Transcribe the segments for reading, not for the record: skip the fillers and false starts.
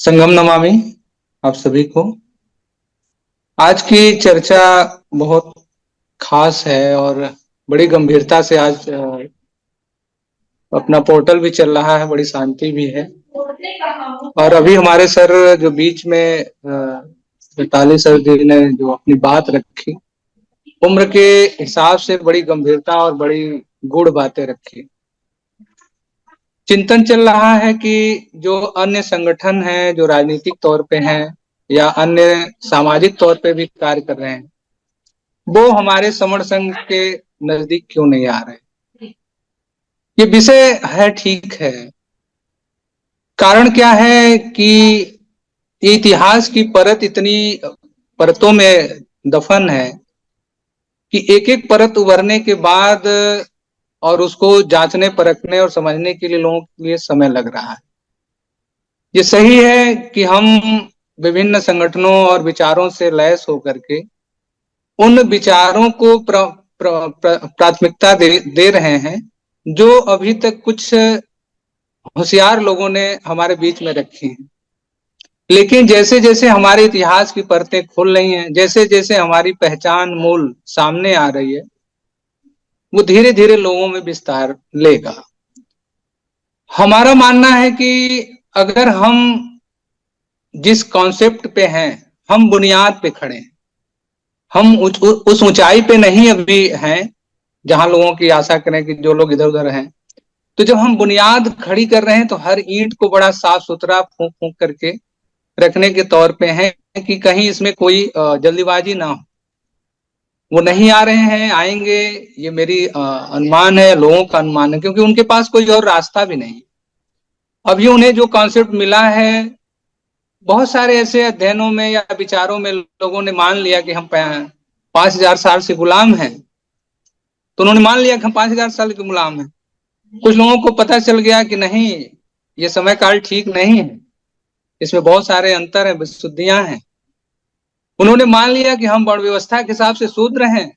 संगम नमामि आप सभी को। आज की चर्चा बहुत खास है और बड़ी गंभीरता से आज अपना पोर्टल भी चल रहा है, बड़ी शांति भी है। और अभी हमारे सर जो बीच में मिताली सर जी ने जो अपनी बात रखी, उम्र के हिसाब से बड़ी गंभीरता और बड़ी गूढ़ बातें रखी। चिंतन चल रहा है कि जो अन्य संगठन हैं, जो राजनीतिक तौर पे हैं या अन्य सामाजिक तौर पे भी कार्य कर रहे हैं, वो हमारे समर संघ के नजदीक क्यों नहीं आ रहे। ये विषय है, ठीक है। कारण क्या है कि ये इतिहास की परत इतनी परतों में दफन है कि एक एक परत उभरने के बाद और उसको जांचने परखने और समझने के लिए लोगों के लिए समय लग रहा है। ये सही है कि हम विभिन्न संगठनों और विचारों से लैस होकर के उन विचारों को प्राथमिकता दे रहे हैं जो अभी तक कुछ होशियार लोगों ने हमारे बीच में रखी हैं। लेकिन जैसे जैसे हमारे इतिहास की परतें खुल रही हैं, जैसे जैसे हमारी पहचान मूल सामने आ रही है, वो धीरे धीरे लोगों में विस्तार लेगा। हमारा मानना है कि अगर हम जिस कॉन्सेप्ट पे हैं, हम बुनियाद पे खड़े हैं, हम उस ऊंचाई पे नहीं अभी हैं जहां लोगों की आशा करें कि जो लोग इधर उधर हैं। तो जब हम बुनियाद खड़ी कर रहे हैं तो हर ईंट को बड़ा साफ सुथरा फूंक फूंक करके रखने के तौर पे है कि कहीं इसमें कोई जल्दीबाजी ना हो। वो नहीं आ रहे हैं, आएंगे, ये मेरी अनुमान है, लोगों का अनुमान है, क्योंकि उनके पास कोई और रास्ता भी नहीं। अभी उन्हें जो कॉन्सेप्ट मिला है, बहुत सारे ऐसे अध्ययनों में या विचारों में लोगों ने मान लिया कि हम 5,000 साल से गुलाम हैं। तो उन्होंने मान लिया कि हम 5,000 साल के गुलाम हैं। कुछ लोगों को पता चल गया कि नहीं, ये समय काल ठीक नहीं है, इसमें बहुत सारे अंतर हैं, विशुद्धियां हैं। उन्होंने मान लिया कि हम वर्ण व्यवस्था के हिसाब से शूद्र हैं,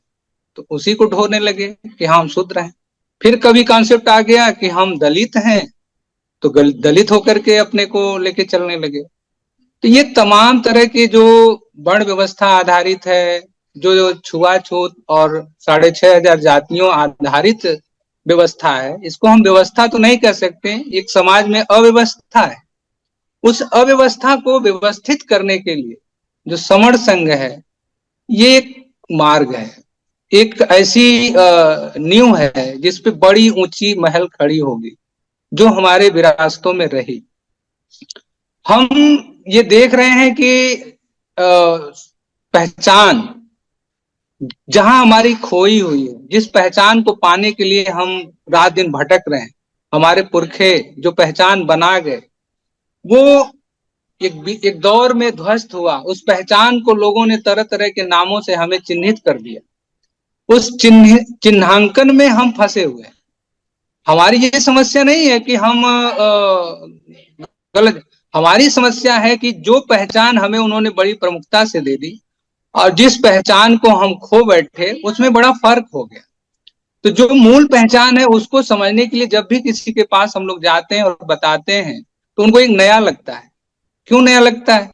तो उसी को ढोने लगे कि हाँ हम शूद्र हैं। फिर कभी कॉन्सेप्ट आ गया कि हम दलित हैं, तो दलित होकर के अपने को लेके चलने लगे। तो ये तमाम तरह के जो वर्ण व्यवस्था आधारित है, जो छुआछूत और 6,500 जातियों आधारित व्यवस्था है, इसको हम व्यवस्था तो नहीं कह सकते, एक समाज में अव्यवस्था है। उस अव्यवस्था को व्यवस्थित करने के लिए जो समर संघ है, ये एक मार्ग है, एक ऐसी नींव है जिसपे बड़ी ऊंची महल खड़ी होगी, जो हमारे विरासतों में रही। हम ये देख रहे हैं कि पहचान जहां हमारी खोई हुई है, जिस पहचान को पाने के लिए हम रात दिन भटक रहे हैं, हमारे पुरखे जो पहचान बना गए, वो एक दौर में ध्वस्त हुआ। उस पहचान को लोगों ने तरह तरह के नामों से हमें चिन्हित कर दिया। उस चिन्हांकन में हम फंसे हुए हैं। हमारी ये समस्या नहीं है कि हम गलत, हमारी समस्या है कि जो पहचान हमें उन्होंने बड़ी प्रमुखता से दे दी और जिस पहचान को हम खो बैठे, उसमें बड़ा फर्क हो गया। तो जो मूल पहचान है, उसको समझने के लिए जब भी किसी के पास हम लोग जाते हैं और बताते हैं, तो उनको एक नया लगता है। क्यों नया लगता है?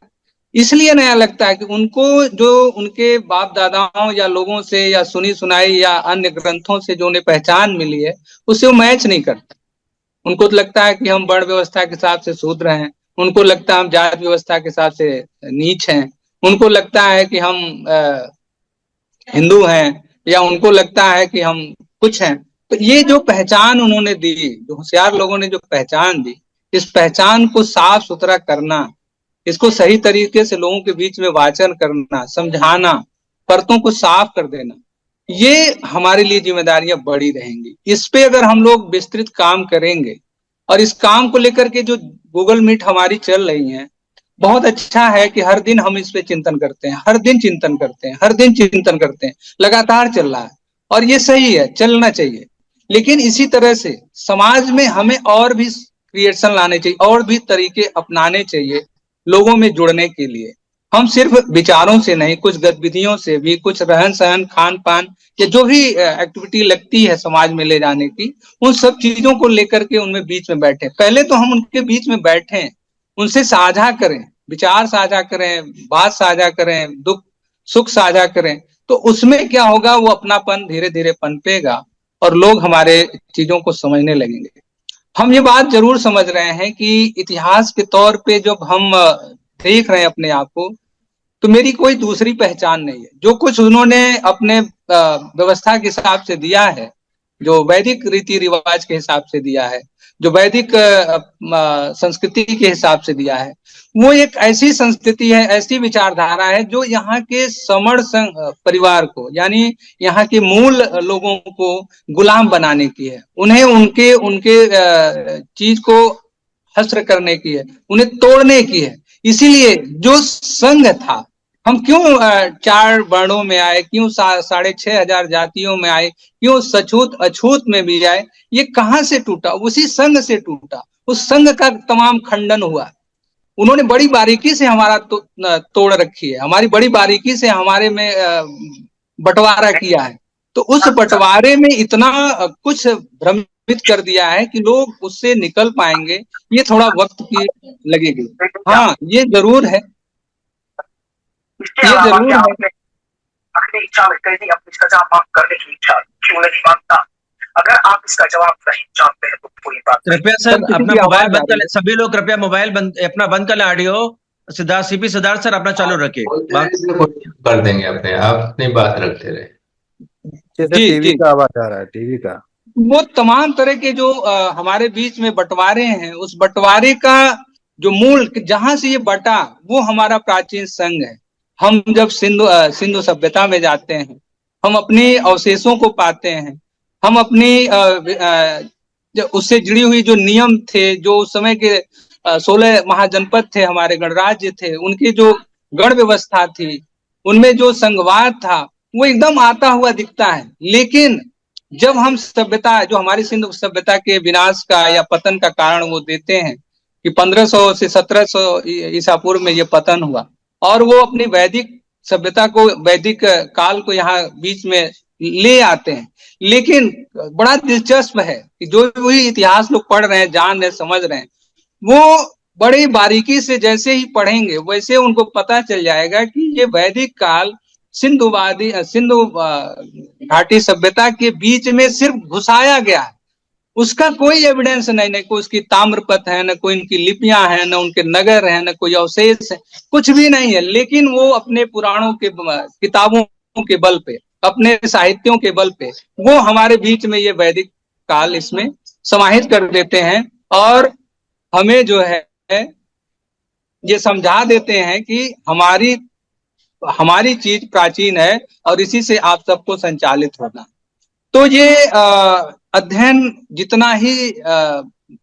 इसलिए नया लगता है कि उनको जो उनके बाप दादाओं या लोगों से या सुनी सुनाई या अन्य ग्रंथों से जो उन्हें पहचान मिली है, उससे वो मैच नहीं करता। उनको तो लगता है कि हम वर्ण व्यवस्था के हिसाब से शूद्र हैं, उनको लगता है हम जाति व्यवस्था के हिसाब से नीच हैं, उनको लगता है कि हम हिंदू हैं, या उनको लगता है कि हम कुछ हैं। तो ये जो पहचान उन्होंने दी, जो होशियार लोगों ने जो पहचान दी, इस पहचान को साफ सुथरा करना, इसको सही तरीके से लोगों के बीच में वाचन करना, समझाना, परतों को साफ कर देना, ये हमारे लिए जिम्मेदारियां बड़ी रहेंगी। इस पे अगर हम लोग विस्तृत काम करेंगे, और इस काम को लेकर के जो गूगल मीट हमारी चल रही है, बहुत अच्छा है कि हर दिन हम इस पे चिंतन करते हैं, हर दिन चिंतन करते हैं, हर दिन चिंतन करते हैं, लगातार चल रहा है और ये सही है, चलना चाहिए। लेकिन इसी तरह से समाज में हमें और भी क्रिएशन लाने चाहिए, और भी तरीके अपनाने चाहिए लोगों में जुड़ने के लिए। हम सिर्फ विचारों से नहीं, कुछ गतिविधियों से भी, कुछ रहन सहन, खान पान, या जो भी एक्टिविटी लगती है समाज में ले जाने की, उन सब चीजों को लेकर के उनमें बीच में बैठे। पहले तो हम उनके बीच में बैठे, उनसे साझा करें, विचार साझा करें, बात साझा करें, दुख सुख साझा करें, तो उसमें क्या होगा, वो अपनापन धीरे धीरे पनपेगा और लोग हमारे चीजों को समझने लगेंगे। हम ये बात जरूर समझ रहे हैं कि इतिहास के तौर पे जब हम देख रहे हैं अपने आप को, तो मेरी कोई दूसरी पहचान नहीं है। जो कुछ उन्होंने अपने व्यवस्था के हिसाब से दिया है, जो वैदिक रीति रिवाज के हिसाब से दिया है, जो वैदिक संस्कृति के हिसाब से दिया है, वो एक ऐसी संस्कृति है, ऐसी विचारधारा है जो यहाँ के समण परिवार को, यानी यहाँ के मूल लोगों को गुलाम बनाने की है, उन्हें उनके उनके चीज को हस्र करने की है, उन्हें तोड़ने की है। इसीलिए जो संघ था, हम क्यों 4 वर्णों में आए, क्यों 6,500 जातियों में आए, क्यों सछूत अछूत में भी आए, ये कहां से टूटा? उसी संघ से टूटा। उस संघ का तमाम खंडन हुआ। उन्होंने बड़ी बारीकी से हमारा तोड़ रखी है, हमारी बड़ी बारीकी से हमारे में बंटवारा किया है। तो उस बंटवारे में इतना कुछ भ्रमित कर दिया है कि लोग उससे निकल पाएंगे, ये थोड़ा वक्त की लगेगी। हाँ, ये जरूर है, ये जरूर है। अपनी इच्छा में कैदी अपनी सजा माफ करने की इच्छा क्यों नहीं मांगता? अगर आप इसका जवाब नहीं जानते हैं तो कोई बात। कृपया सर अपना मोबाइल बंद कर ले, सभी लोग कृपया मोबाइल अपना बंद कर ले। Audio Siddharth CP Siddharth sir अपना चालू रखिए, कर देंगे अपने आप, अपनी बात रखते रहे। टीवी का आवाज आ रहा है, टीवी का। वो तमाम तरह के जो हमारे बीच में बंटवारे हैं, उस बंटवारे का जो मूल जहां से ये बटा, वो हमारा प्राचीन संघ है। हम जब सिंधु सभ्यता में जाते हैं, हम अपनी अवशेषों को पाते हैं, हम अपनी उससे जुड़ी हुई जो नियम थे, जो उस समय के 16 महाजनपद थे, हमारे गणराज्य थे, उनकी जो गण व्यवस्था थी, उनमें जो संघवाद था, वो एकदम आता हुआ दिखता है। लेकिन जब हम सभ्यता, जो हमारी सिंधु सभ्यता के विनाश का या पतन का कारण वो देते हैं कि 1500 से 1700 ईसा पूर्व में ये पतन हुआ, और वो अपनी वैदिक सभ्यता को, वैदिक काल को यहाँ बीच में ले आते हैं। लेकिन बड़ा दिलचस्प है कि जो भी इतिहास लोग पढ़ रहे हैं, जान रहे, समझ रहे हैं, वो बड़ी बारीकी से जैसे ही पढ़ेंगे वैसे उनको पता चल जाएगा कि ये वैदिक काल सिंधु घाटी सभ्यता के बीच में सिर्फ घुसाया गया है। उसका कोई एविडेंस नहीं, न कोई उसकी ताम्रपत्र है, न कोई इनकी लिपियां हैं, न उनके नगर हैं, न कोई अवशेष है, कुछ भी नहीं है। लेकिन वो अपने पुराणों के किताबों के बल पे, अपने साहित्यों के बल पे, वो हमारे बीच में ये वैदिक काल इसमें समाहित कर देते हैं और हमें जो है ये समझा देते हैं कि हमारी चीज प्राचीन है और इसी से आप सबको संचालित होना। तो ये अध्ययन जितना ही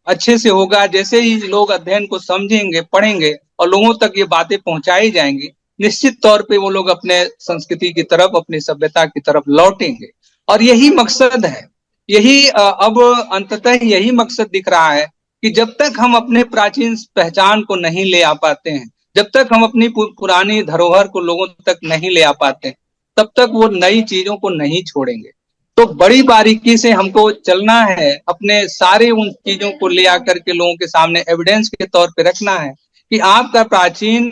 अच्छे से होगा, जैसे ही लोग अध्ययन को समझेंगे, पढ़ेंगे और लोगों तक ये बातें पहुंचाई जाएंगी, निश्चित तौर पे वो लोग अपने संस्कृति की तरफ, अपनी सभ्यता की तरफ लौटेंगे। और यही मकसद है, यही अब अंततः यही मकसद दिख रहा है कि जब तक हम अपने प्राचीन पहचान को नहीं ले आ पाते हैं, जब तक हम अपनी पुरानी धरोहर को लोगों तक नहीं ले आ पाते, तब तक वो नई चीजों को नहीं छोड़ेंगे। तो बड़ी बारीकी से हमको चलना है, अपने सारे उन चीजों को ले आकर के लोगों के सामने एविडेंस के तौर पे रखना है कि आपका प्राचीन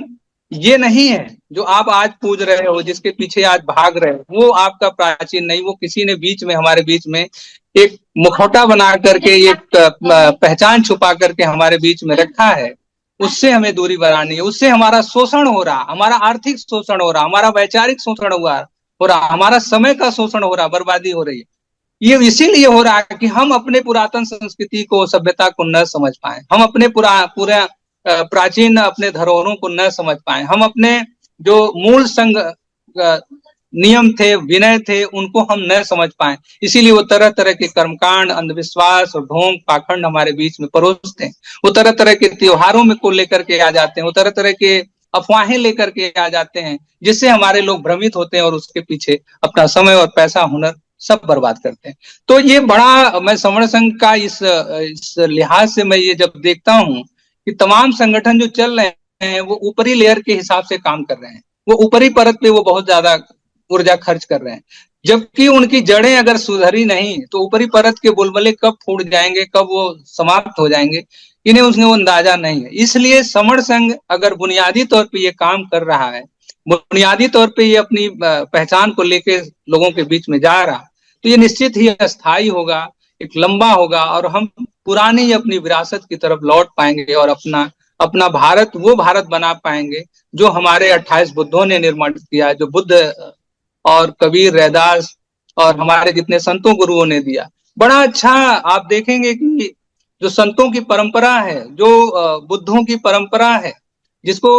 ये नहीं है जो आप आज पूज रहे हो, जिसके पीछे आज भाग रहे हो, वो आपका प्राचीन नहीं, वो किसी ने बीच में, हमारे बीच में एक मुखौटा बना करके, एक पहचान छुपा करके हमारे बीच में रखा है। उससे हमें दूरी बनानी है। उससे हमारा शोषण हो रहा, हमारा आर्थिक शोषण हो रहा, हमारा वैचारिक शोषण हो रहा, हमारा समय का शोषण हो रहा, बर्बादी हो रही है। ये इसीलिए हो रहा है कि हम अपने पुरातन संस्कृति को, सभ्यता को न समझ पाए, हम अपने पूरा प्राचीन अपने धरोहरों को न समझ पाए, हम अपने जो मूल संघ नियम थे, विनय थे, उनको हम न समझ पाए। इसीलिए वो तरह तरह के कर्मकांड, अंधविश्वास और ढोंग पाखंड हमारे बीच में परोसते हैं। वो तरह तरह के त्योहारों में को लेकर के आ जाते हैं, वो तरह तरह के अफवाहें लेकर के आ जाते हैं, जिससे हमारे लोग भ्रमित होते हैं और उसके पीछे अपना समय और पैसा, हुनर सब बर्बाद करते हैं। तो ये बड़ा, मैं समण संघ का इस लिहाज से मैं ये जब देखता हूँ कि तमाम संगठन जो चल रहे हैं वो ऊपरी लेयर के हिसाब से काम कर रहे हैं, वो ऊपरी परत पे वो बहुत ज्यादा ऊर्जा खर्च कर रहे हैं, जबकि उनकी जड़ें अगर सुधरी नहीं तो ऊपरी परत के बुलबुले कब फूट जाएंगे, कब वो समाप्त हो जाएंगे, इन्हें उसने वो अंदाजा नहीं है। इसलिए समण संघ अगर बुनियादी तौर पे ये काम कर रहा है, बुनियादी तौर पे ये अपनी पहचान को लेके लोगों के बीच में जा रहा, तो ये निश्चित ही अस्थायी होगा, एक लंबा होगा, और हम पुरानी अपनी विरासत की तरफ लौट पाएंगे और अपना अपना भारत वो भारत बना पाएंगे जो हमारे 28 बुद्धों ने निर्माण किया, जो बुद्ध और कबीर, रैदास और हमारे जितने संतों गुरुओं ने दिया। बड़ा अच्छा आप देखेंगे कि जो संतों की परंपरा है, जो बुद्धों की परंपरा है, जिसको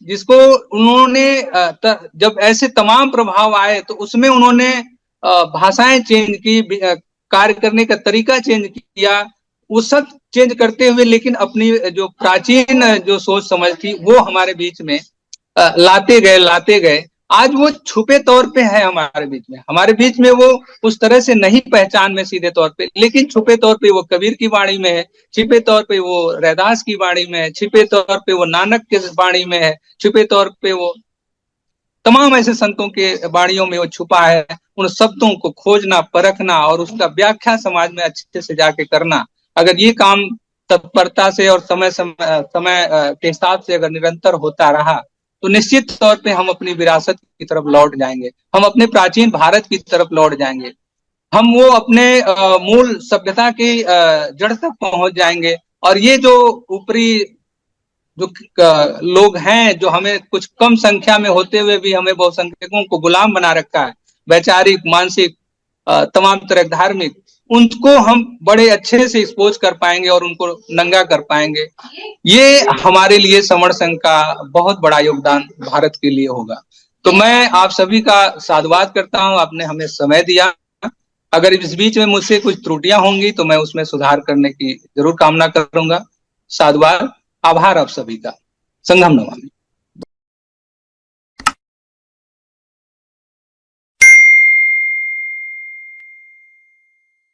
जिसको उन्होंने जब ऐसे तमाम प्रभाव आए तो उसमें उन्होंने भाषाएं चेंज की, कार्य करने का तरीका चेंज किया, वो सब चेंज करते हुए, लेकिन अपनी जो प्राचीन जो सोच समझ थी वो हमारे बीच में लाते गए। आज वो छुपे तौर पे है हमारे बीच में वो उस तरह से नहीं पहचान में सीधे तौर पे, लेकिन छुपे तौर पे वो कबीर की वाणी में है, छुपे तौर पे वो रैदास की वाणी में है, छुपे तौर पे वो नानक के वाणी में है, छुपे तौर पे वो तमाम ऐसे संतों के वाणियों में वो छुपा है। उन शब्दों को खोजना, परखना और उसका व्याख्या समाज में अच्छे से जाके करना, अगर ये काम तत्परता से और समय के हिसाब से अगर निरंतर होता रहा तो निश्चित तौर पे हम अपनी विरासत की तरफ लौट जाएंगे, हम अपने प्राचीन भारत की तरफ लौट जाएंगे, हम वो अपने मूल सभ्यता की जड़ तक पहुंच जाएंगे। और ये जो ऊपरी जो लोग हैं, जो हमें कुछ कम संख्या में होते हुए भी हमें बहुसंख्यकों को गुलाम बना रखा है, वैचारिक, मानसिक, तमाम तरह धार्मिक, उनको हम बड़े अच्छे से एक्सपोज कर पाएंगे और उनको नंगा कर पाएंगे। ये हमारे लिए समण संघ का बहुत बड़ा योगदान भारत के लिए होगा। तो मैं आप सभी का साधुवाद करता हूं, आपने हमें समय दिया। अगर इस बीच में मुझसे कुछ त्रुटियां होंगी तो मैं उसमें सुधार करने की जरूर कामना करूंगा। साधुवाद, आभार आप सभी का। संघम नमामि।